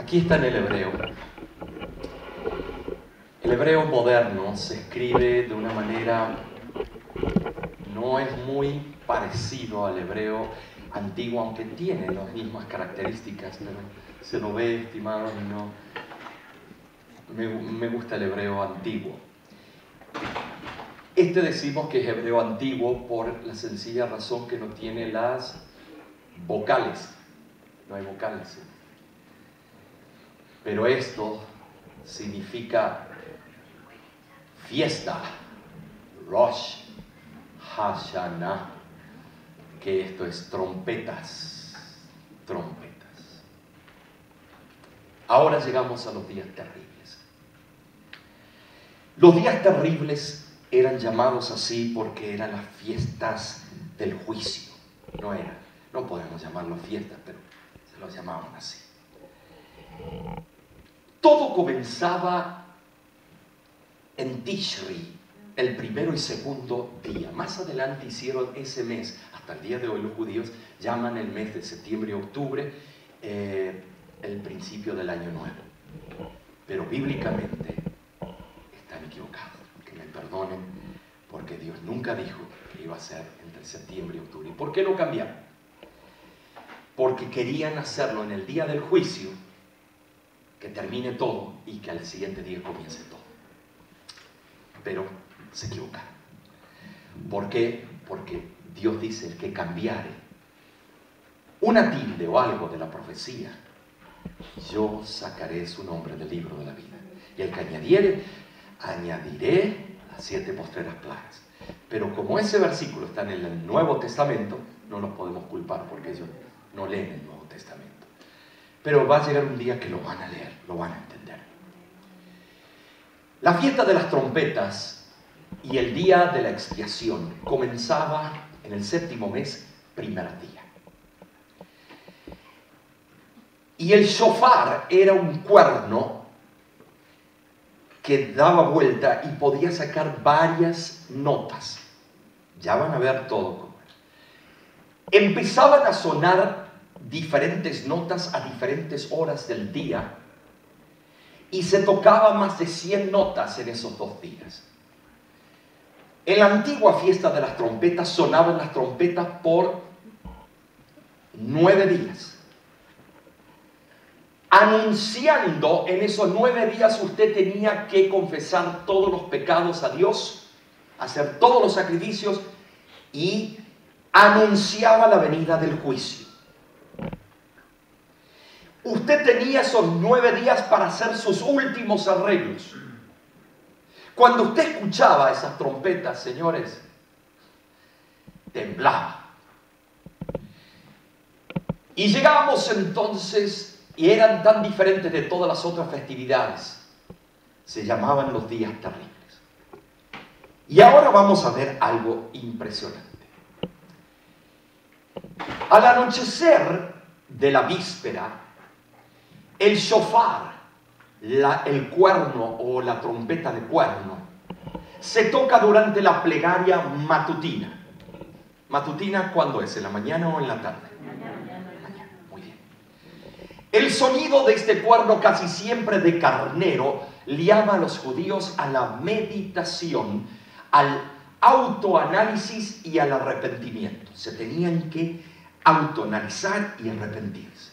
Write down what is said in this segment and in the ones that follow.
Aquí está en el hebreo. El hebreo moderno se escribe de una manera, no es muy parecido al hebreo antiguo, aunque tiene las mismas características, pero se lo ve, estimado, y no. Me gusta el hebreo antiguo. Decimos que es hebreo antiguo por la sencilla razón que no tiene las vocales. No hay vocales. Pero esto significa fiesta, Rosh Hashanah, que esto es trompetas, trompetas. Ahora llegamos a los días terribles. Los días terribles eran llamados así porque eran las fiestas del juicio. No podemos llamarlo fiestas, pero se los llamaban así. Todo comenzaba en Tishri, el primero y segundo día. Más adelante hicieron ese mes. Hasta el día de hoy los judíos llaman el mes de septiembre y octubre el principio del año nuevo. Pero bíblicamente están equivocados. Que me perdonen, porque Dios nunca dijo que iba a ser entre septiembre y octubre. ¿Y por qué lo cambiaron? Porque querían hacerlo en el día del juicio, que termine todo y que al siguiente día comience todo. Pero se equivocaron. ¿Por qué? Porque Dios dice: el que cambiare una tilde o algo de la profecía, yo sacaré su nombre del libro de la vida. Y el que añadiré las 7 postreras plagas. Pero como ese versículo está en el Nuevo Testamento, no los podemos culpar porque ellos no leen el Nuevo Testamento. Pero va a llegar un día que lo van a leer, lo van a entender. La fiesta de las trompetas y el día de la expiación comenzaba en el 7º mes, primer día. Y el shofar era un cuerno que daba vuelta y podía sacar varias notas. Ya van a ver todo cómo era. Empezaban a sonar diferentes notas a diferentes horas del día y se tocaba más de 100 notas en esos 2 días. En la antigua fiesta de las trompetas sonaban las trompetas por 9 días. Anunciando en esos 9 días usted tenía que confesar todos los pecados a Dios, hacer todos los sacrificios y anunciaba la venida del juicio. Usted tenía esos 9 días para hacer sus últimos arreglos. Cuando usted escuchaba esas trompetas, señores, temblaba. Y llegamos entonces, y eran tan diferentes de todas las otras festividades, se llamaban los días terribles. Y ahora vamos a ver algo impresionante. Al anochecer de la víspera, el shofar, el cuerno o la trompeta de cuerno, se toca durante la plegaria matutina. ¿Matutina cuándo es? ¿En la mañana o en la tarde? Mañana. Muy bien. El sonido de este cuerno, casi siempre de carnero, llama a los judíos a la meditación, al autoanálisis y al arrepentimiento. Se tenían que autoanalizar y arrepentirse.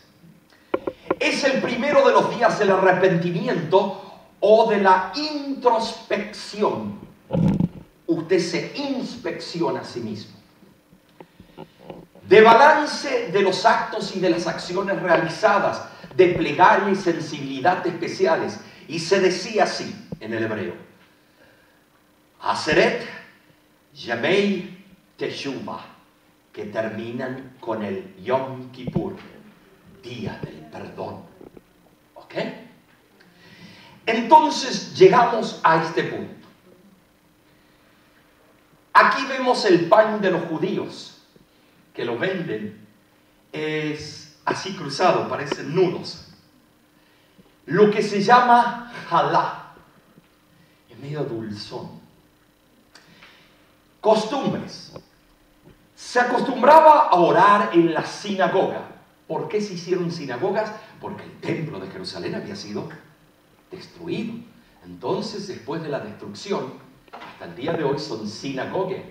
Es el primero de los días del arrepentimiento o de la introspección. Usted se inspecciona a sí mismo. De balance de los actos y de las acciones realizadas, de plegaria y sensibilidad especiales. Y se decía así en el hebreo: Aseret Yemei Teshuvah, que terminan con el Yom Kippur, día del perdón. ¿Ok? Entonces llegamos a este punto. Aquí vemos el pan de los judíos, que lo venden, es así cruzado, parecen nudos. Lo que se llama jalá, es medio dulzón. Costumbres. Se acostumbraba a orar en la sinagoga. ¿Por qué se hicieron sinagogas? Porque el templo de Jerusalén había sido destruido. Entonces, después de la destrucción, hasta el día de hoy son sinagogas.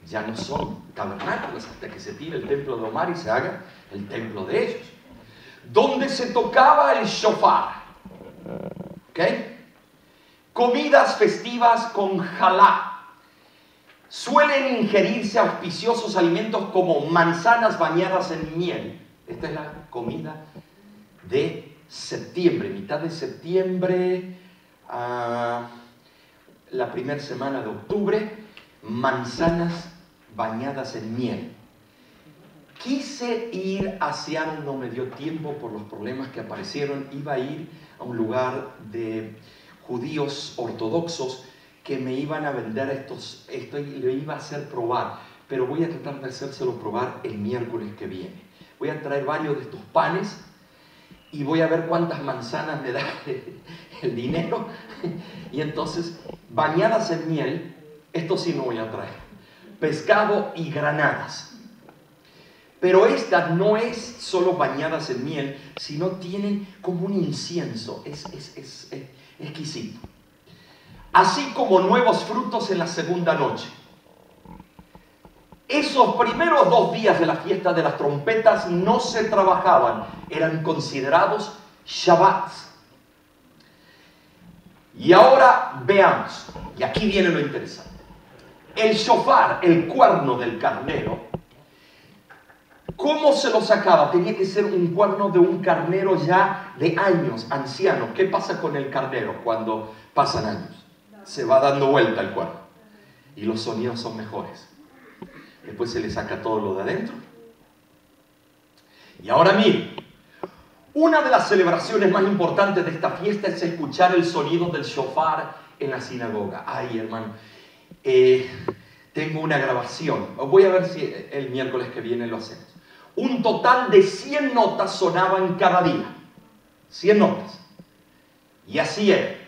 Ya no son tabernáculos hasta que se tire el templo de Omar y se haga el templo de ellos. Donde se tocaba el shofar. ¿Ok? Comidas festivas con jalá. Suelen ingerirse auspiciosos alimentos como manzanas bañadas en miel. Esta es la comida de septiembre, mitad de septiembre a la primera semana de octubre, manzanas bañadas en miel. Quise ir a Seattle, no me dio tiempo por los problemas que aparecieron. Iba a ir a un lugar de judíos ortodoxos que me iban a vender esto y le iba a hacer probar, pero voy a tratar de hacérselo probar el miércoles que viene. Voy a traer varios de estos panes y voy a ver cuántas manzanas me da el dinero. Y entonces, bañadas en miel, esto sí no voy a traer. Pescado y granadas. Pero esta no es solo bañadas en miel, sino tienen como un incienso. Es exquisito. Así como nuevos frutos en la segunda noche. Esos primeros 2 días de la fiesta de las trompetas no se trabajaban, eran considerados Shabbats. Y ahora veamos, y aquí viene lo interesante. El shofar, el cuerno del carnero, ¿cómo se lo sacaba? Tenía que ser un cuerno de un carnero ya de años, anciano. ¿Qué pasa con el carnero cuando pasan años? Se va dando vuelta el cuerno y los sonidos son mejores. Después se le saca todo lo de adentro. Y ahora miren, una de las celebraciones más importantes de esta fiesta es escuchar el sonido del shofar en la sinagoga. Ay, hermano, tengo una grabación. Voy a ver si el miércoles que viene lo hacemos. Un total de 100 notas sonaban cada día. 100 notas. Y así era.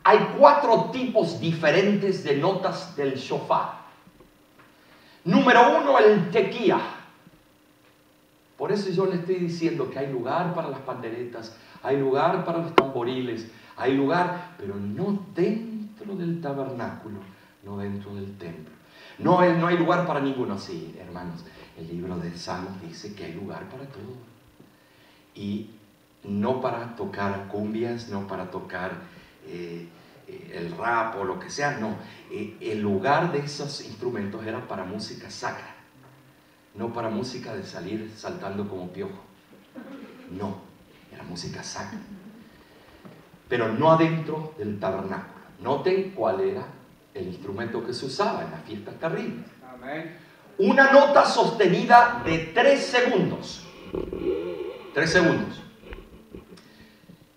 Hay 4 tipos diferentes de notas del shofar. Número 1, el tequía. Por eso yo le estoy diciendo que hay lugar para las panderetas, hay lugar para los tamboriles, hay lugar, pero no dentro del tabernáculo, no dentro del templo. No hay lugar para ninguno. Sí, hermanos, el libro de Salmos dice que hay lugar para todo. Y no para tocar cumbias, no para tocar el rap o lo que sea, no. El lugar de esos instrumentos era para música sacra, no para música de salir saltando como piojo. No, era música sacra. Pero no adentro del tabernáculo. Noten cuál era el instrumento que se usaba en las fiestas terribles. Amén. Una nota sostenida de 3 segundos. 3 segundos.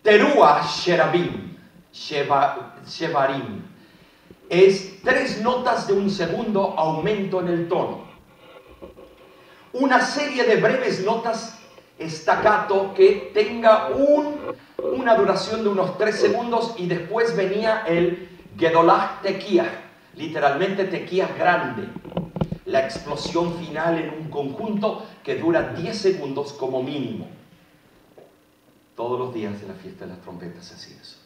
Teruah Shevarim. Es 3 notas de 1 segundo aumento en el tono. Una serie de breves notas staccato que tenga una duración de unos 3 segundos y después venía el Gedolah Tekiah, literalmente tequía grande. La explosión final en un conjunto que dura 10 segundos como mínimo. Todos los días de la fiesta de las trompetas se hacía eso,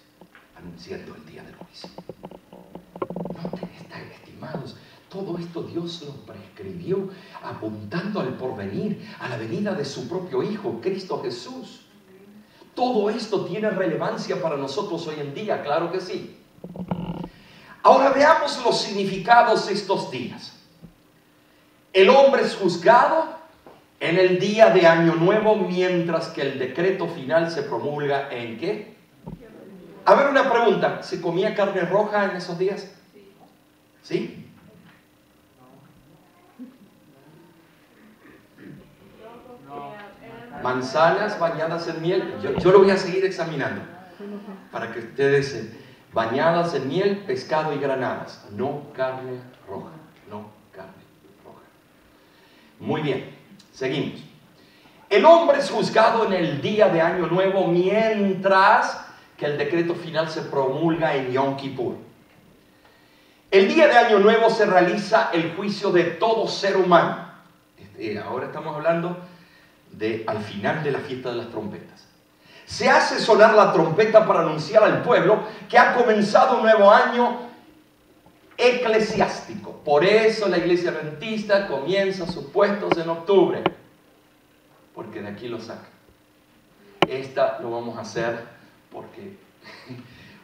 anunciando el día del juicio. Noten, estimados, todo esto Dios lo prescribió apuntando al porvenir, a la venida de su propio Hijo, Cristo Jesús. Todo esto tiene relevancia para nosotros hoy en día, claro que sí. Ahora veamos los significados de estos días. El hombre es juzgado en el día de Año Nuevo, mientras que el decreto final se promulga ¿en qué? A ver, una pregunta. ¿Se comía carne roja en esos días? ¿Sí? Manzanas bañadas en miel. Yo lo voy a seguir examinando para que ustedes bañadas en miel, pescado y granadas. No carne roja. No carne roja. Muy bien, seguimos. El hombre es juzgado en el día de Año Nuevo, mientras que el decreto final se promulga en Yom Kippur. El día de Año Nuevo se realiza el juicio de todo ser humano. Ahora estamos hablando al final de la fiesta de las trompetas. Se hace sonar la trompeta para anunciar al pueblo que ha comenzado un nuevo año eclesiástico. Por eso la iglesia adventista comienza sus puestos en octubre, porque de aquí lo sacan. Esta lo vamos a hacer porque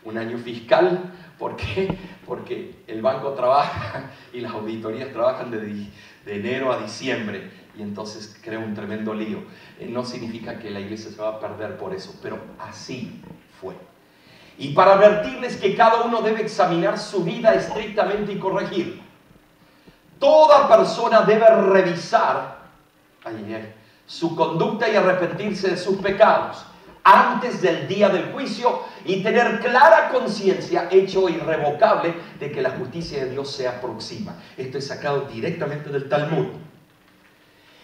un año fiscal. ¿Por qué? Porque el banco trabaja y las auditorías trabajan de enero a diciembre, y entonces crea un tremendo lío. No significa que la iglesia se va a perder por eso, pero así fue. Y para advertirles que cada uno debe examinar su vida estrictamente y corregir. Toda persona debe revisar su conducta y arrepentirse de sus pecados antes del día del juicio y tener clara conciencia, hecho irrevocable, de que la justicia de Dios se aproxima. Esto es sacado directamente del Talmud.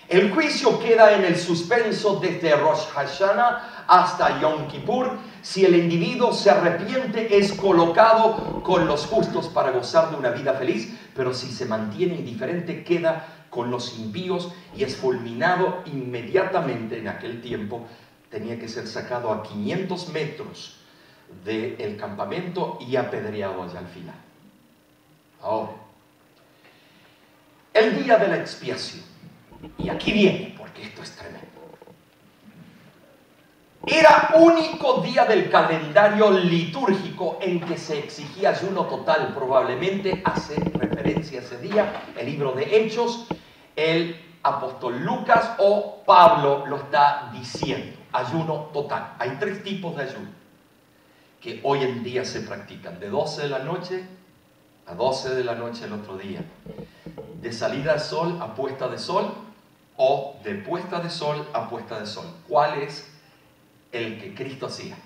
El juicio queda en el suspenso desde Rosh Hashanah hasta Yom Kippur. Si el individuo se arrepiente, es colocado con los justos para gozar de una vida feliz, pero si se mantiene indiferente, queda con los impíos y es fulminado inmediatamente. En aquel tiempo tenía que ser sacado a 500 metros del campamento y apedreado allá al final. Ahora, el día de la expiación. Y aquí viene, porque esto es tremendo. Era único día del calendario litúrgico en que se exigía ayuno total. Probablemente hace referencia a ese día el libro de Hechos, el apóstol Lucas o Pablo lo está diciendo. Ayuno total. Hay 3 tipos de ayuno que hoy en día se practican: de 12 de la noche a 12 de la noche el otro día, de salida de sol a puesta de sol, o de puesta de sol a puesta de sol. ¿Cuál es el que Cristo hacía?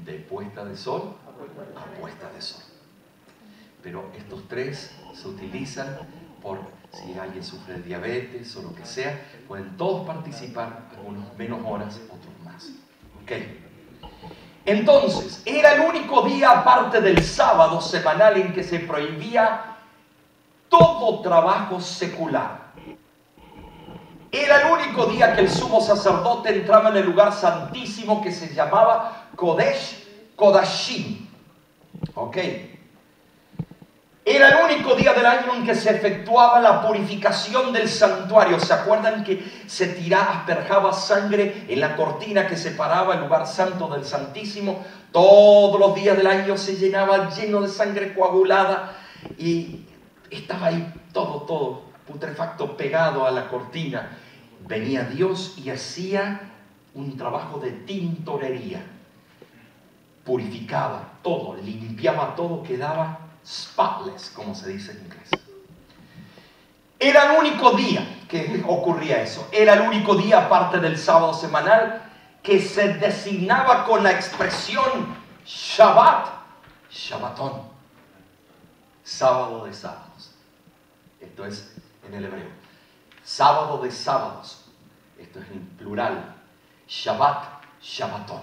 De puesta de sol a puesta de sol. Pero estos 3 se utilizan por si alguien sufre de diabetes o lo que sea, pueden todos participar, algunos menos horas, otros más. ¿Ok? Entonces, era el único día aparte del sábado semanal en que se prohibía todo trabajo secular. Era el único día que el sumo sacerdote entraba en el lugar santísimo que se llamaba Kodesh Kodashim. ¿Ok? Era el único día del año en que se efectuaba la purificación del santuario. ¿Se acuerdan que se asperjaba sangre en la cortina que separaba el lugar santo del santísimo? Todos los días del año se llenaba lleno de sangre coagulada y estaba ahí todo putrefacto pegado a la cortina. Venía Dios y hacía un trabajo de tintorería. Purificaba todo, limpiaba todo, quedaba spotless, como se dice en inglés. Era el único día que ocurría eso. Era el único día, aparte del sábado semanal, que se designaba con la expresión Shabbat, Shabbatón, sábado de sábados. Esto es en el hebreo. Sábado de sábados. Esto es en plural. Shabbat, Shabbatón.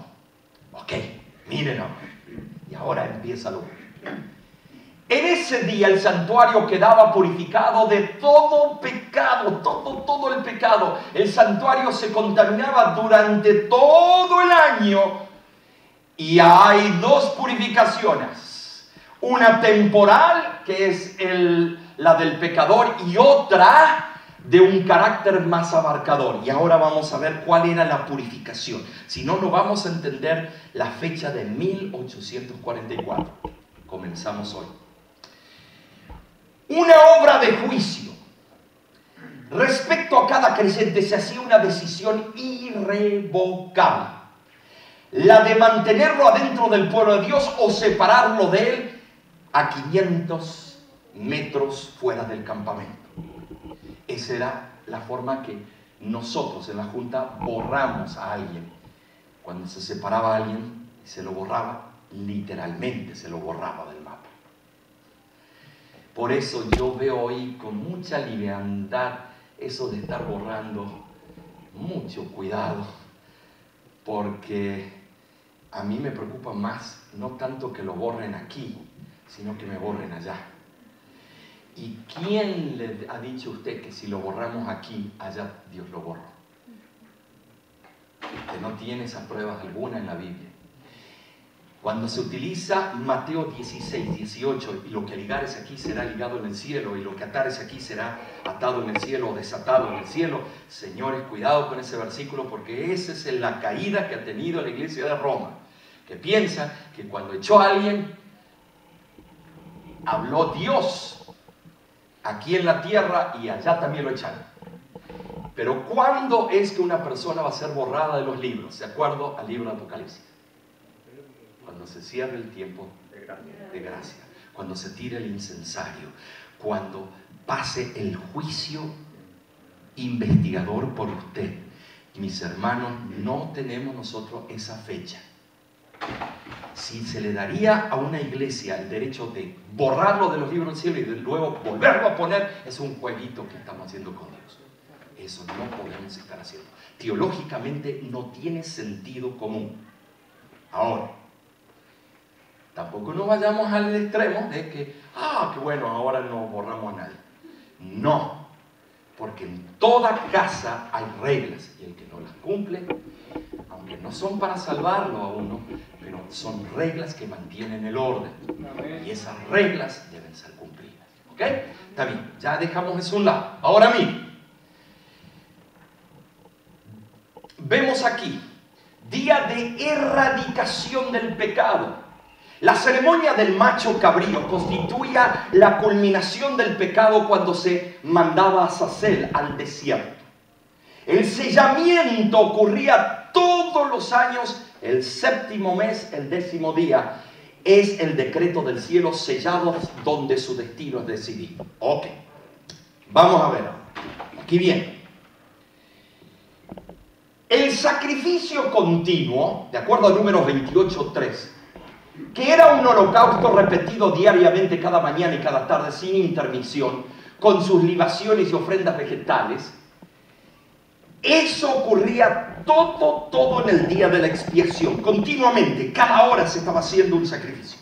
Ok, miren ahora. Y ahora empieza lo bueno. En ese día el santuario quedaba purificado de todo pecado, todo el pecado. El santuario se contaminaba durante todo el año. Y hay 2 purificaciones. Una temporal, que es la del pecador, y otra de un carácter más abarcador. Y ahora vamos a ver cuál era la purificación. Si no, no vamos a entender la fecha de 1844. Comenzamos hoy. Una obra de juicio. Respecto a cada creyente se hacía una decisión irrevocable. La de mantenerlo adentro del pueblo de Dios o separarlo de él a 500 metros fuera del campamento. Esa era la forma que nosotros en la Junta borramos a alguien. Cuando se separaba a alguien y se lo borraba, literalmente se lo borraba del mapa. Por eso yo veo hoy con mucha liviandad eso de estar borrando. Mucho cuidado, porque a mí me preocupa más, no tanto que lo borren aquí, sino que me borren allá. ¿Y quién le ha dicho a usted que si lo borramos aquí, allá Dios lo borra? que no tiene esas pruebas alguna en la Biblia. Cuando se utiliza Mateo 16, 18, y lo que ligares aquí será ligado en el cielo, y lo que atares aquí será atado en el cielo o desatado en el cielo. Señores, cuidado con ese versículo, porque esa es la caída que ha tenido la iglesia de Roma, que piensa que cuando echó a alguien, habló Dios aquí en la tierra y allá también lo echaron. Pero ¿cuándo es que una persona va a ser borrada de los libros? De acuerdo al libro de Apocalipsis. Cuando se cierre el tiempo de gracia, cuando se tire el incensario, cuando pase el juicio investigador por usted. Mis hermanos, no tenemos nosotros esa fecha. Si se le daría a una iglesia el derecho de borrarlo de los libros del cielo y de luego volverlo a poner, es un jueguito que estamos haciendo con Dios. Eso no podemos estar haciendo. Teológicamente no tiene sentido común. Ahora, tampoco nos vayamos al extremo de que, qué bueno, ahora no borramos a nadie. No, porque en toda casa hay reglas y el que no las cumple, aunque no son para salvarlo a uno, pero son reglas que mantienen el orden. Y esas reglas deben ser cumplidas. ¿Ok? Está bien, ya dejamos eso a un lado. Ahora miren, vemos aquí, día de erradicación del pecado. La ceremonia del macho cabrío constituía la culminación del pecado cuando se mandaba a Azazel al desierto. El sellamiento ocurría todos los años, el séptimo mes, el 10º día. Es el decreto del cielo sellado donde su destino es decidido. Ok, vamos a ver. Aquí viene. El sacrificio continuo, de acuerdo a Números 28:3, que era un holocausto repetido diariamente cada mañana y cada tarde sin intermisión, con sus libaciones y ofrendas vegetales. Eso ocurría todo en el día de la expiación, continuamente, cada hora se estaba haciendo un sacrificio.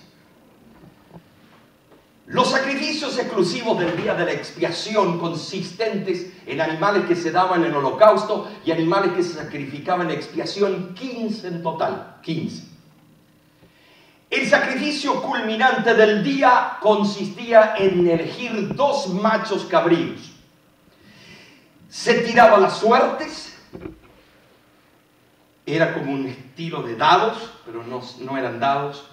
Los sacrificios exclusivos del día de la expiación, consistentes en animales que se daban en holocausto y animales que se sacrificaban en expiación, 15 en total, 15. El sacrificio culminante del día consistía en elegir 2 machos cabríos. Se tiraba las suertes, era como un estilo de dados, pero no eran dados.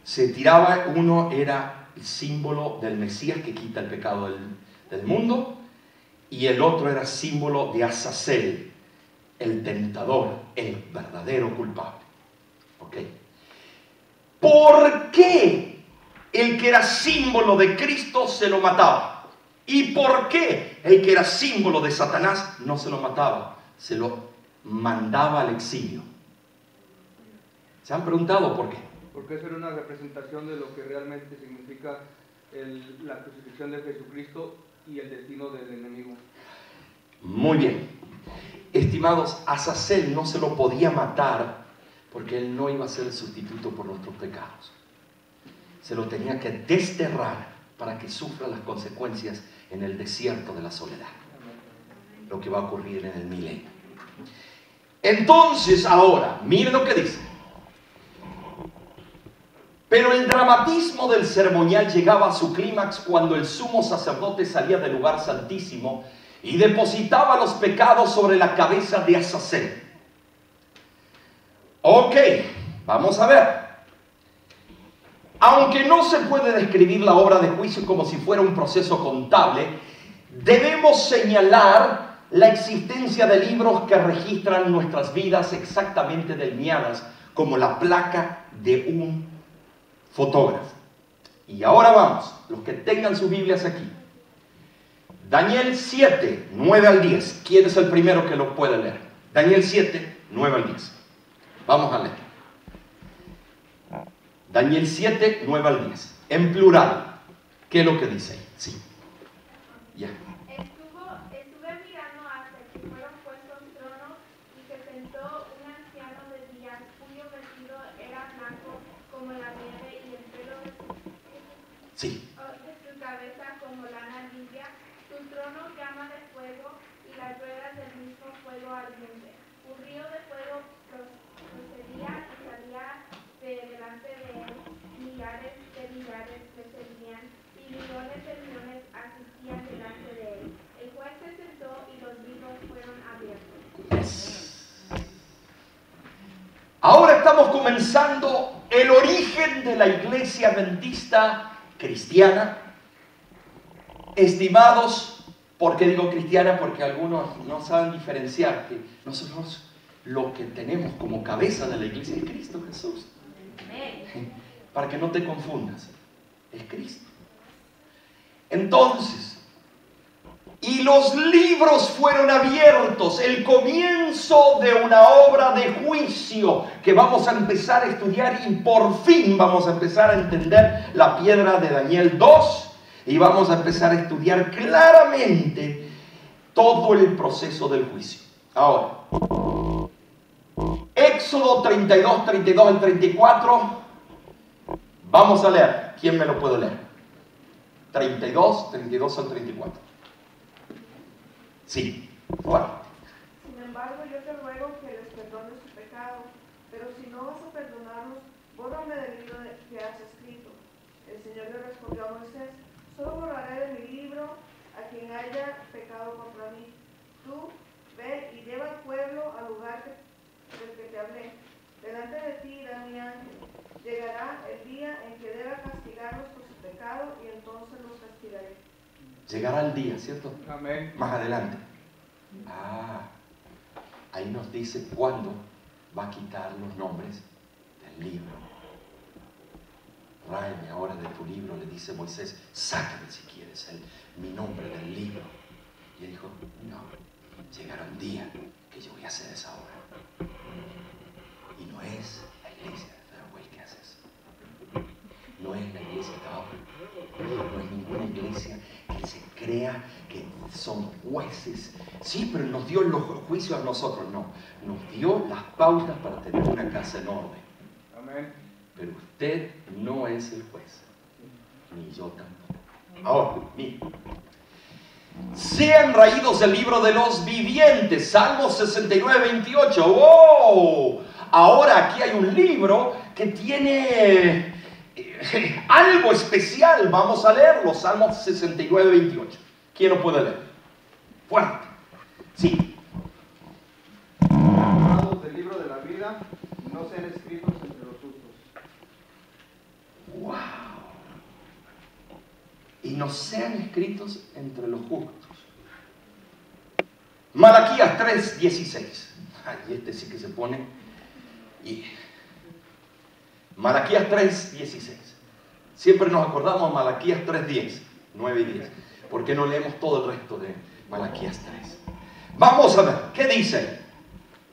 Se tiraba, uno era el símbolo del Mesías que quita el pecado del mundo, y el otro era símbolo de Azazel, el tentador, el verdadero culpable. ¿Ok? ¿Por qué el que era símbolo de Cristo se lo mataba? ¿Y por qué el que era símbolo de Satanás no se lo mataba? Se lo mandaba al exilio. ¿Se han preguntado por qué? Porque eso era una representación de lo que realmente significa la crucifixión de Jesucristo y el destino del enemigo. Muy bien. Estimados, Azazel no se lo podía matar porque él no iba a ser el sustituto por nuestros pecados. Se lo tenía que desterrar para que sufra las consecuencias en el desierto de la soledad. Lo que va a ocurrir en el milenio. Entonces, ahora, miren lo que dice. Pero el dramatismo del ceremonial llegaba a su clímax cuando el sumo sacerdote salía del lugar santísimo y depositaba los pecados sobre la cabeza de Azazel. Ok, vamos a ver. Aunque no se puede describir la obra de juicio como si fuera un proceso contable, debemos señalar la existencia de libros que registran nuestras vidas exactamente delineadas como la placa de un fotógrafo. Y ahora vamos, los que tengan sus Biblias aquí. Daniel 7, 9 al 10. ¿Quién es el primero que lo puede leer? Daniel 7, 9 al 10. Vamos a leer. Daniel 7, 9 al 10. En plural. ¿Qué es lo que dice ahí? Sí. Ya. Estuve mirando hasta que fueron puestos tronos y se sentó un anciano de días cuyo vestido era blanco como la nieve y el pelo de su cabeza como lana limpia. Su trono llama de fuego y las ruedas del mismo fuego ardiente. Un río de fuego estamos comenzando el origen de la iglesia adventista cristiana. Estimados, ¿por qué digo cristiana? Porque algunos no saben diferenciar que nosotros lo que tenemos como cabeza de la iglesia es Cristo Jesús. Para que no te confundas, es Cristo. Entonces, y los libros fueron abiertos, el comienzo de una obra de juicio que vamos a empezar a estudiar y por fin vamos a empezar a entender la piedra de Daniel 2 y vamos a empezar a estudiar claramente todo el proceso del juicio. Ahora, Éxodo 32, 32 al 34, vamos a leer. ¿Quién me lo puede leer? 32 al 34. Sí, fuerte. Sin embargo, yo te ruego que les perdones su pecado, pero si no vas a perdonarlos, bórrame del libro que has escrito. El Señor le respondió a Moisés: solo borraré de mi libro a quien haya pecado contra mí. Tú ve y lleva al pueblo al lugar del que te hablé. Delante de ti irá mi ángel. Llegará el día en que deba castigarlos por su pecado y entonces los castigaré. Llegará el día, ¿cierto? Amén. Más adelante. Ahí nos dice cuándo va a quitar los nombres del libro. Ráeme ahora de tu libro, le dice Moisés, sácame si quieres mi nombre del libro. Y él dijo, no, llegará un día que yo voy a hacer esa obra. Y no es la iglesia de Fairway que hace eso. No es la iglesia de ahora. No es ninguna iglesia que se crea que son jueces. Sí, pero nos dio los juicios a nosotros. No, nos dio las pautas para tener una casa en orden. Amén. Pero usted no es el juez, ni yo tampoco. Ahora, mire. Sean raídos del libro de los vivientes, Salmo 69, 28. ¡Oh! Ahora aquí hay un libro que tiene algo especial. Vamos a leerlo, Salmo 69, 28. ¿Quién lo puede leer? Fuerte. Sí. Tomados del libro de la vida, no sean escritos entre los justos. ¡Wow! Y no sean escritos entre los justos. Malaquías 3, 16. Ay, este sí que se pone. Y Malaquías 3, 16. Siempre nos acordamos de Malaquías 3, 10, 9 y 10. ¿Por qué no leemos todo el resto de Malaquías 3? Vamos a ver, ¿qué dice?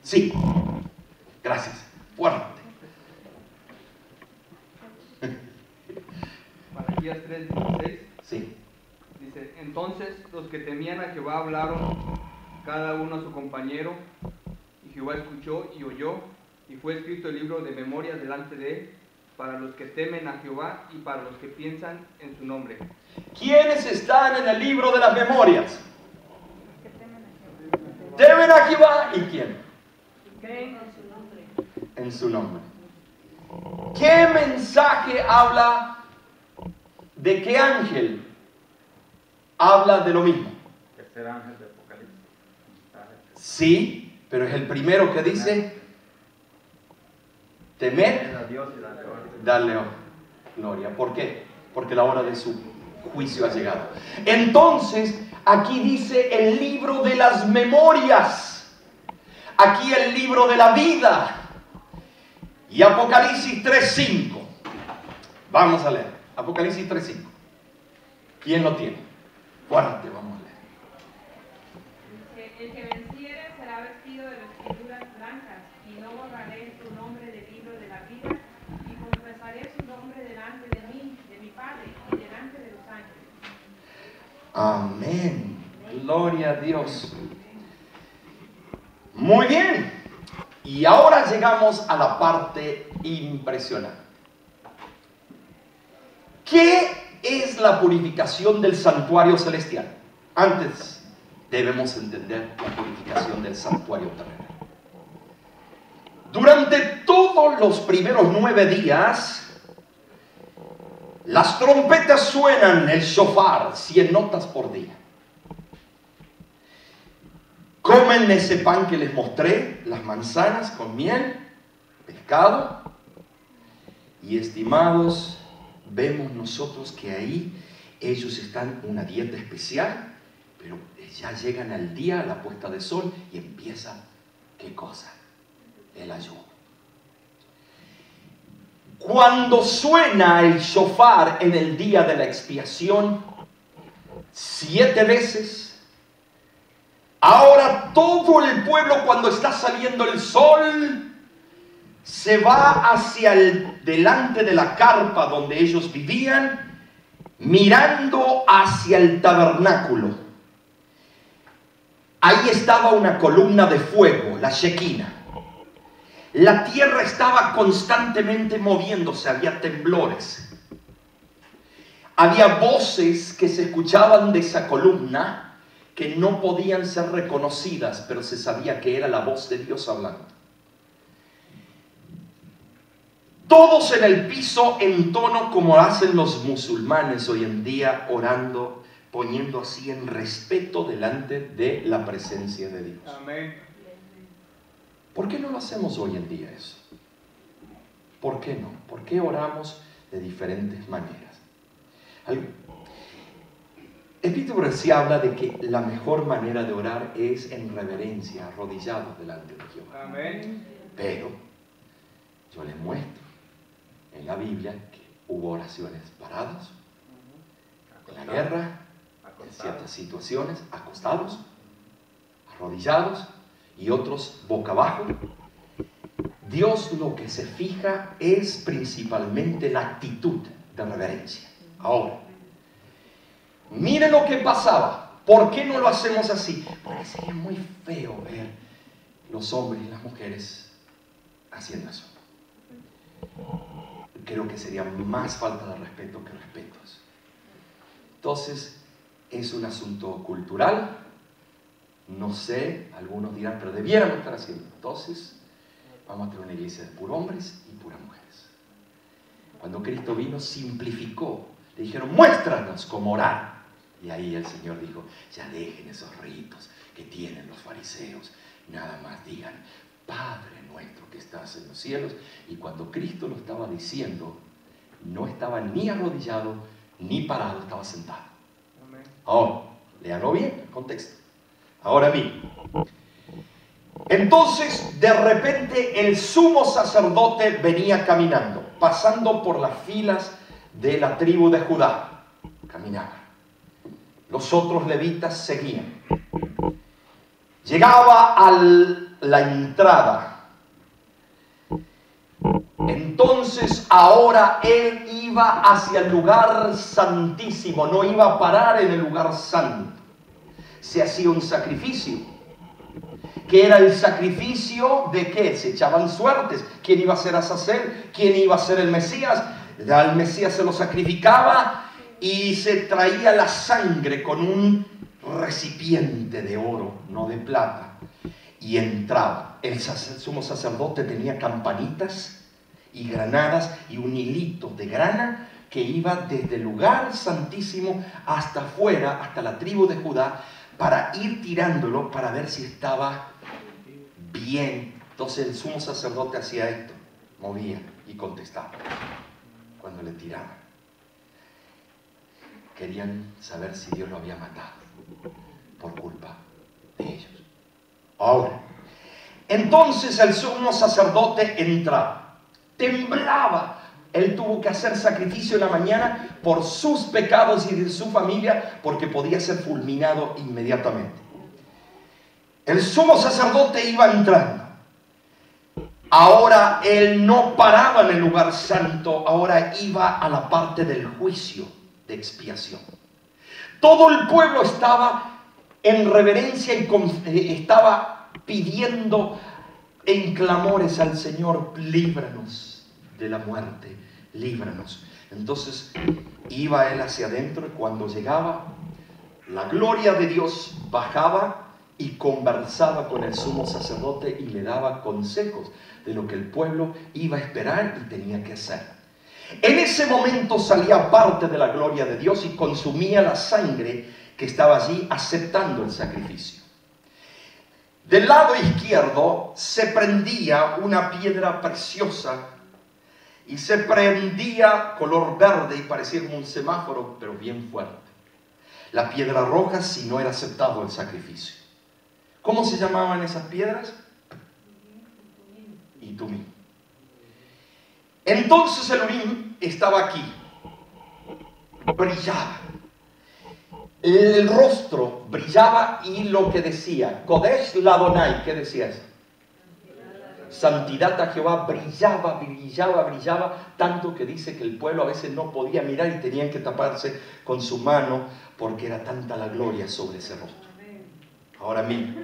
Sí. Gracias. Fuerte. Malaquías 3, 16. Sí. Dice, entonces los que temían a Jehová hablaron cada uno a su compañero, y Jehová escuchó y oyó, y fue escrito el libro de memorias delante de él, para los que temen a Jehová y para los que piensan en su nombre. ¿Quiénes están en el libro de las memorias? Temen a Jehová y quién? Creen en su nombre. En su nombre. ¿Qué mensaje habla? ¿De qué ángel habla de lo mismo? Tercer ángel de Apocalipsis. Sí, pero es el primero que dice temer, A Dios y darle orden. darle gloria. ¿Por qué? Porque la hora de su juicio ha llegado. Entonces, aquí dice el libro de las memorias. Aquí el libro de la vida. Y Apocalipsis 3:5. Vamos a leer. Apocalipsis 3:5. ¿Quién lo tiene? Fuerte, vamos a leer. El que venciere será vestido de vestiduras blancas, y no borraré su nombre del libro de la vida, y confesaré su nombre delante de mí, de mi Padre, y delante de los ángeles. Amén. Gloria a Dios. Muy bien. Y ahora llegamos a la parte impresionante. ¿Qué es la purificación del santuario celestial? Antes debemos entender la purificación del santuario terrenal. Durante todos los primeros 9 días, las trompetas suenan, el shofar, 100 notas por día. Comen ese pan que les mostré, las manzanas con miel, pescado. Y estimados, vemos nosotros que ahí ellos están en una dieta especial, pero ya llegan al día, a la puesta de sol, y empieza, ¿qué cosa? El ayuno. Cuando suena el shofar en el día de la expiación, 7 veces, ahora todo el pueblo, cuando está saliendo el sol, se va hacia delante de la carpa donde ellos vivían, mirando hacia el tabernáculo. Ahí estaba una columna de fuego, la Shekinah. La tierra estaba constantemente moviéndose, había temblores. Había voces que se escuchaban de esa columna que no podían ser reconocidas, pero se sabía que era la voz de Dios hablando. Todos en el piso en tono como hacen los musulmanes hoy en día, orando, poniendo así en respeto delante de la presencia de Dios. Amén. ¿Por qué no lo hacemos hoy en día eso? ¿Por qué no? ¿Por qué oramos de diferentes maneras? El Espíritu se habla de que la mejor manera de orar es en reverencia, arrodillados delante de Jehová. Amén. Pero yo les muestro en la Biblia que hubo oraciones paradas, en la guerra, en ciertas situaciones, acostados, arrodillados, y otros boca abajo. Dios lo que se fija es principalmente la actitud de reverencia. Ahora, miren lo que pasaba. ¿Por qué no lo hacemos así? Porque sería muy feo ver los hombres y las mujeres haciendo eso. Creo que sería más falta de respeto que respetos. Entonces, es un asunto cultural. No sé, algunos dirán, pero debiéramos estar haciendo. Entonces, vamos a tener una iglesia de puros hombres y puras mujeres. Cuando Cristo vino, simplificó. Le dijeron, muéstranos cómo orar. Y ahí el Señor dijo, ya dejen esos ritos que tienen los fariseos. Nada más digan, Padre nuestro que estás en los cielos. Y cuando Cristo lo estaba diciendo, no estaba ni arrodillado ni parado, estaba sentado. Ahora, léanlo bien, el contexto. Ahora bien, entonces de repente el sumo sacerdote venía caminando, pasando por las filas de la tribu de Judá. Caminaba. Los otros levitas seguían. Llegaba a la entrada. Entonces ahora él iba hacia el lugar santísimo, no iba a parar en el lugar santo. Se hacía un sacrificio, que era el sacrificio de ¿qué? Se echaban suertes. ¿Quién iba a ser Azazel? ¿Quién iba a ser el Mesías? Al Mesías se lo sacrificaba y se traía la sangre con un recipiente de oro, no de plata, y entraba. El sumo sacerdote tenía campanitas y granadas y un hilito de grana que iba desde el lugar santísimo hasta afuera, hasta la tribu de Judá, para ir tirándolo para ver si estaba bien. Entonces el sumo sacerdote hacía esto, movía y contestaba cuando le tiraban. Querían saber si Dios lo había matado por culpa de ellos. Ahora, entonces el sumo sacerdote entraba, temblaba. Él tuvo que hacer sacrificio en la mañana por sus pecados y de su familia, porque podía ser fulminado inmediatamente. El sumo sacerdote iba entrando. Ahora él no paraba en el lugar santo, ahora iba a la parte del juicio de expiación. Todo el pueblo estaba en reverencia y estaba pidiendo en clamores al Señor, líbranos de la muerte, líbranos. Entonces iba él hacia adentro y cuando llegaba, la gloria de Dios bajaba y conversaba con el sumo sacerdote y le daba consejos de lo que el pueblo iba a esperar y tenía que hacer. En ese momento salía parte de la gloria de Dios y consumía la sangre que estaba allí aceptando el sacrificio. Del lado izquierdo se prendía una piedra preciosa y se prendía color verde y parecía como un semáforo, pero bien fuerte. La piedra roja si no era aceptado el sacrificio. ¿Cómo se llamaban esas piedras? Y Tumim. Entonces el Urim estaba aquí, brillaba. El rostro brillaba y lo que decía, Kodesh Ladonai, ¿qué decía eso? Santidad a Jehová, brillaba, brillaba, brillaba, tanto que dice que el pueblo a veces no podía mirar y tenían que taparse con su mano porque era tanta la gloria sobre ese rostro. Ahora mismo,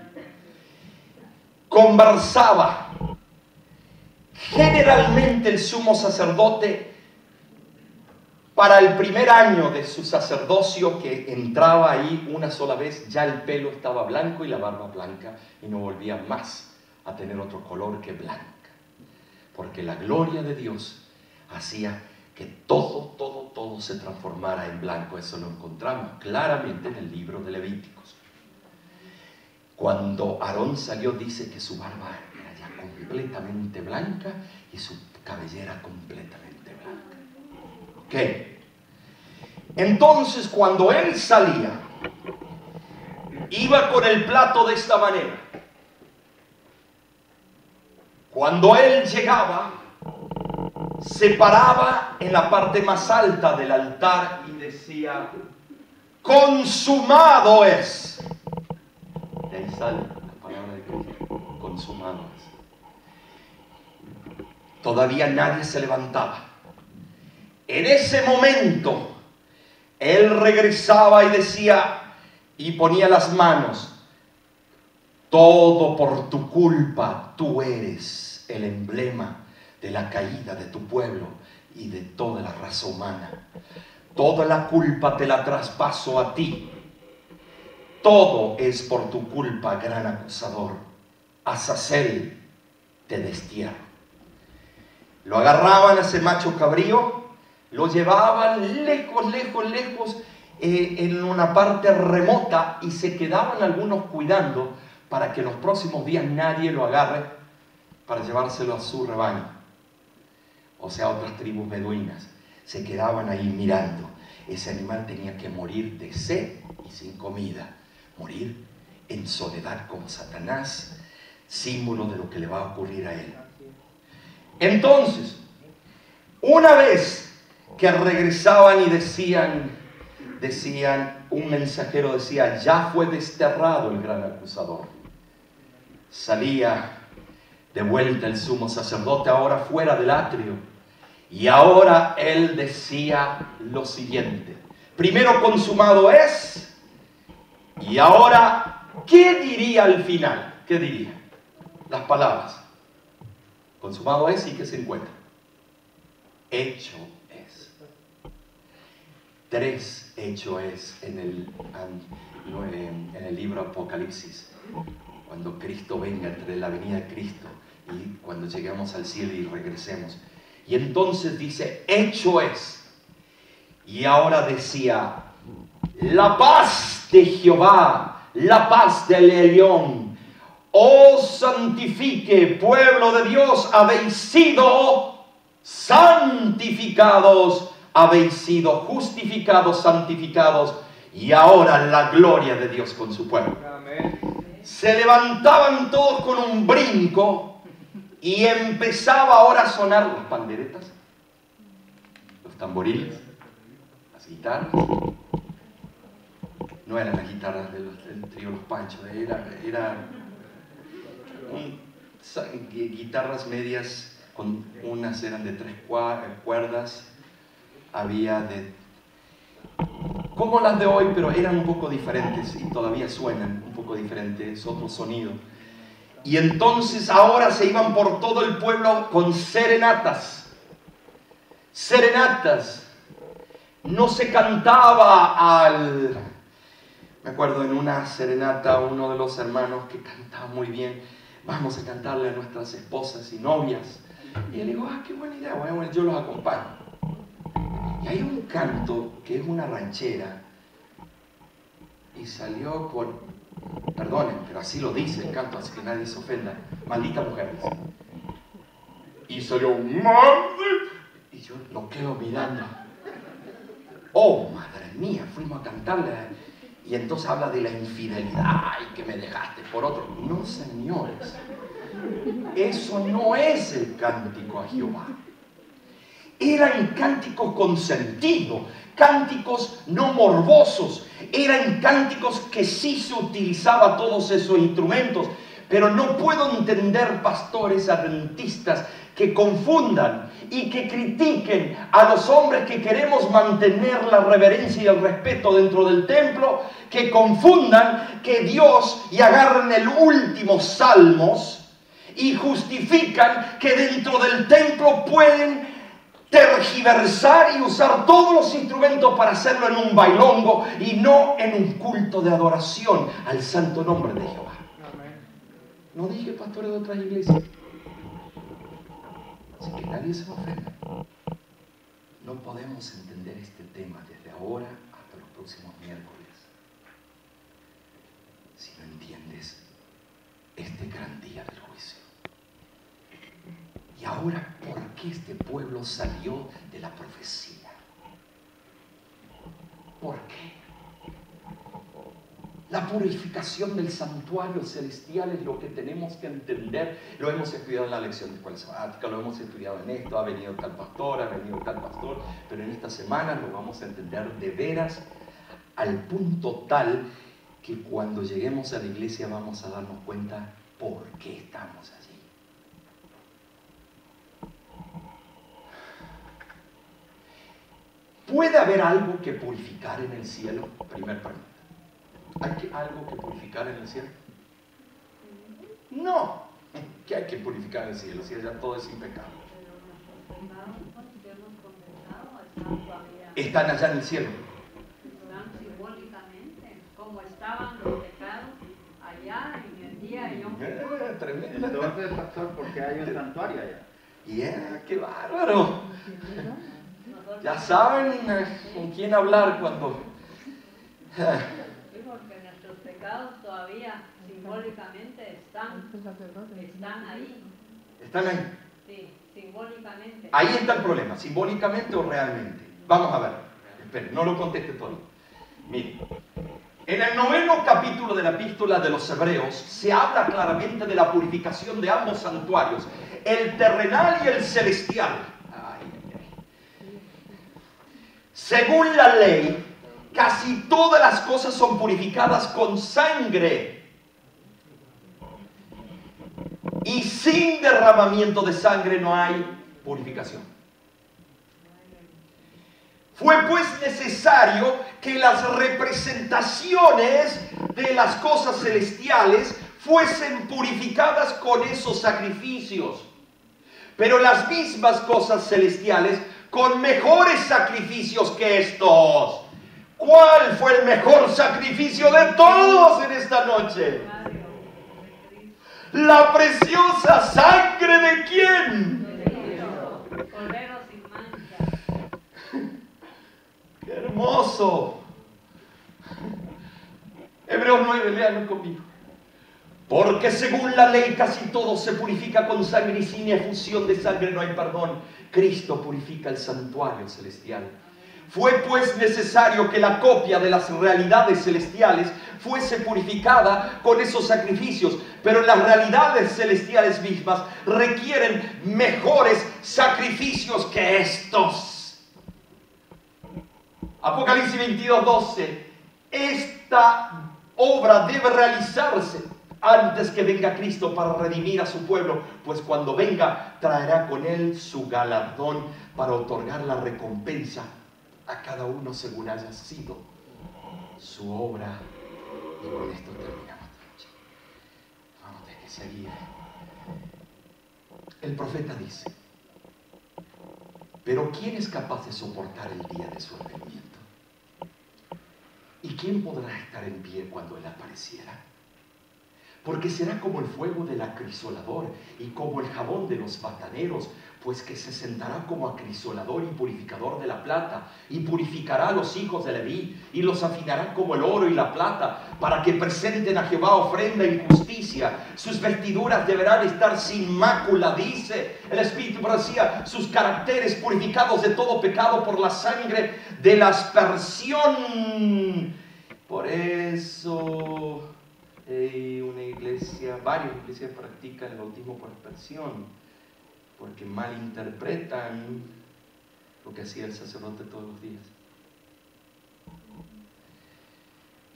conversaba. Generalmente el sumo sacerdote, para el primer año de su sacerdocio, que entraba ahí una sola vez, ya el pelo estaba blanco y la barba blanca y no volvía más a tener otro color que blanca. Porque la gloria de Dios hacía que todo se transformara en blanco. Eso lo encontramos claramente en el libro de Levíticos. Cuando Aarón salió, dice que su barba era ya completamente blanca y su cabellera completamente blanca. ¿Ok? Entonces, cuando él salía, iba con el plato de esta manera. Cuando él llegaba, se paraba en la parte más alta del altar y decía, consumado es. De ahí sale la palabra de Cristo, consumado es. Todavía nadie se levantaba. En ese momento, él regresaba y decía, y ponía las manos, todo por tu culpa, tú eres el emblema de la caída de tu pueblo y de toda la raza humana. Toda la culpa te la traspaso a ti. Todo es por tu culpa, gran acusador. Azazel, te destierro. Lo agarraban a ese macho cabrío, lo llevaban lejos, en una parte remota y se quedaban algunos cuidando para que en los próximos días nadie lo agarre para llevárselo a su rebaño. O sea, otras tribus beduinas se quedaban ahí mirando. Ese animal tenía que morir de sed y sin comida. Morir en soledad como Satanás, símbolo de lo que le va a ocurrir a él. Entonces, una vez que regresaban y decían, un mensajero decía, ya fue desterrado el gran acusador. Salía de vuelta el sumo sacerdote, ahora fuera del atrio, y ahora él decía lo siguiente: primero, consumado es, y ahora, ¿qué diría al final? ¿Qué diría? Las palabras. Consumado es, y ¿qué se encuentra? Hecho es. 3 hecho es en el libro Apocalipsis. Cuando Cristo venga, entre la venida de Cristo y cuando lleguemos al cielo y regresemos. Y entonces dice, hecho es. Y ahora decía, la paz de Jehová, la paz del Elión, os santifique, pueblo de Dios, habéis sido santificados, habéis sido justificados, santificados, y ahora la gloria de Dios con su pueblo. Amén. Se levantaban todos con un brinco y empezaba ahora a sonar las panderetas, los tamboriles, las guitarras. No eran las guitarras del trío Los Panchos, eran guitarras medias, unas eran de 3 cuerdas, había de como las de hoy, pero eran un poco diferentes y todavía suenan un poco diferentes, otro sonido. Y entonces ahora se iban por todo el pueblo con serenatas. Serenatas. No se cantaba me acuerdo en una serenata uno de los hermanos que cantaba muy bien, vamos a cantarle a nuestras esposas y novias. Y él dijo, qué buena idea, bueno, yo los acompaño. Y hay un canto que es una ranchera y salió con Perdonen, pero así lo dice el canto, así que nadie se ofenda. Maldita mujer, dice. Y salió un maldito. Y yo lo quedo mirando. Oh, madre mía, fuimos a cantarle. Y entonces habla de la infidelidad. Ay, que me dejaste por otro. No, señores. Eso no es el cántico a Jehová. Eran cánticos con sentido, cánticos no morbosos, eran cánticos que sí se utilizaba todos esos instrumentos, pero no puedo entender pastores adventistas que confundan y que critiquen a los hombres que queremos mantener la reverencia y el respeto dentro del templo, que confundan que Dios y agarren el último Salmos y justifican que dentro del templo pueden tergiversar y usar todos los instrumentos para hacerlo en un bailongo y no en un culto de adoración al santo nombre de Jehová. No dije pastores de otras iglesias. Así que nadie se me ofenda. No podemos entender este tema desde ahora hasta los próximos miércoles si no entiendes este gran día del juicio. Y ahora, ¿por qué este pueblo salió de la profecía? ¿Por qué? La purificación del santuario celestial es lo que tenemos que entender. Lo hemos estudiado en la lección de escuela sabática, lo hemos estudiado en esto, ha venido tal pastor, ha venido tal pastor, pero en esta semana lo vamos a entender de veras al punto tal que cuando lleguemos a la iglesia vamos a darnos cuenta por qué estamos allí. ¿Puede haber algo que purificar en el cielo? Primer pregunta. ¿Hay algo que purificar en el cielo? No. ¿Qué hay que purificar en el cielo? Si allá todo es sin pecado. Están allá en el cielo. Simbólicamente, como estaban los pecados allá en el día de Yom Kippur. Tremendo. Entonces, pastor, ¿por qué hay un santuario allá? ¡Qué bárbaro! Ya saben con quién hablar cuando... Sí, porque nuestros pecados todavía simbólicamente están ahí. ¿Están ahí? Sí, simbólicamente. Ahí está el problema, simbólicamente o realmente. Vamos a ver. Esperen, no lo conteste todo. Miren. En el 9º capítulo de la epístola de los Hebreos se habla claramente de la purificación de ambos santuarios, el terrenal y el celestial. Según la ley, casi todas las cosas son purificadas con sangre. Y sin derramamiento de sangre no hay purificación. Fue pues necesario que las representaciones de las cosas celestiales fuesen purificadas con esos sacrificios. Pero las mismas cosas celestiales con mejores sacrificios que estos. ¿Cuál fue el mejor sacrificio de todos en esta noche? La preciosa sangre de ¿quién? Cordero sin mancha. ¡Qué hermoso! Hebreos 9, léanlo conmigo. Porque según la ley casi todo se purifica con sangre y sin efusión de sangre no hay perdón. Cristo purifica el santuario celestial. Fue pues necesario que la copia de las realidades celestiales fuese purificada con esos sacrificios, pero las realidades celestiales mismas requieren mejores sacrificios que estos. Apocalipsis 22:12. Esta obra debe realizarse antes que venga Cristo para redimir a su pueblo, pues cuando venga traerá con él su galardón para otorgar la recompensa a cada uno según haya sido su obra. Y con esto terminamos esta noche. Vamos a tener que seguir. El profeta dice: pero ¿quién es capaz de soportar el día de su advenimiento? ¿Y quién podrá estar en pie cuando él apareciera? porque será como el fuego del acrisolador y como el jabón de los bataneros, pues que se sentará como acrisolador y purificador de la plata, y purificará a los hijos de Leví, y los afinará como el oro y la plata, para que presenten a Jehová ofrenda y justicia. Sus vestiduras deberán estar sin mácula, dice el Espíritu, pero decía, sus caracteres purificados de todo pecado por la sangre de la aspersión. Por eso una iglesia, varias iglesias practican el bautismo por aspersión, porque malinterpretan lo que hacía el sacerdote todos los días.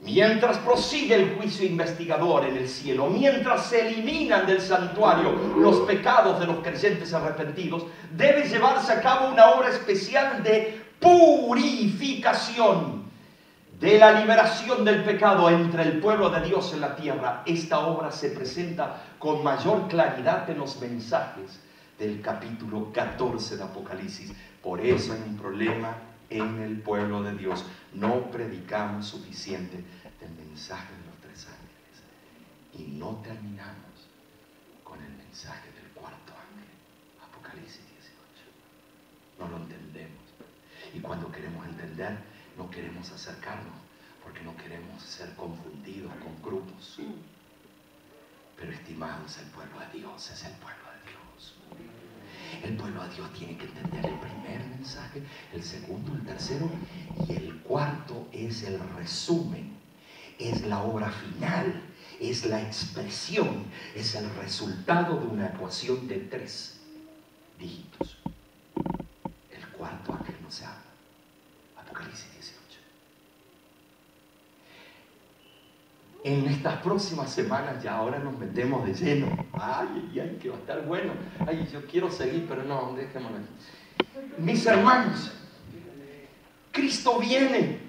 Mientras prosigue el juicio investigador en el cielo, mientras se eliminan del santuario los pecados de los creyentes arrepentidos, debe llevarse a cabo una obra especial de purificación, de la liberación del pecado entre el pueblo de Dios en la tierra. Esta obra se presenta con mayor claridad en los mensajes del capítulo 14 de Apocalipsis. Por eso hay un problema en el pueblo de Dios. No predicamos suficiente del mensaje de los 3 ángeles y no terminamos con el mensaje del 4º ángel, Apocalipsis 18. No lo entendemos, y cuando queremos entender no queremos acercarnos porque no queremos ser confundidos con grupos. Pero estimados, el pueblo de Dios es el pueblo de Dios. El pueblo de Dios tiene que entender el primer mensaje, el segundo, el tercero, y el 4º es el resumen, es la obra final, es la expresión, es el resultado de una ecuación de 3 dígitos. El 4º ángel no se habla. Apocalipsis 18. En estas próximas semanas, ya ahora nos metemos de lleno. Ay, que va a estar bueno. Ay, yo quiero seguir, pero no, dejémoslo. Mis hermanos, Cristo viene.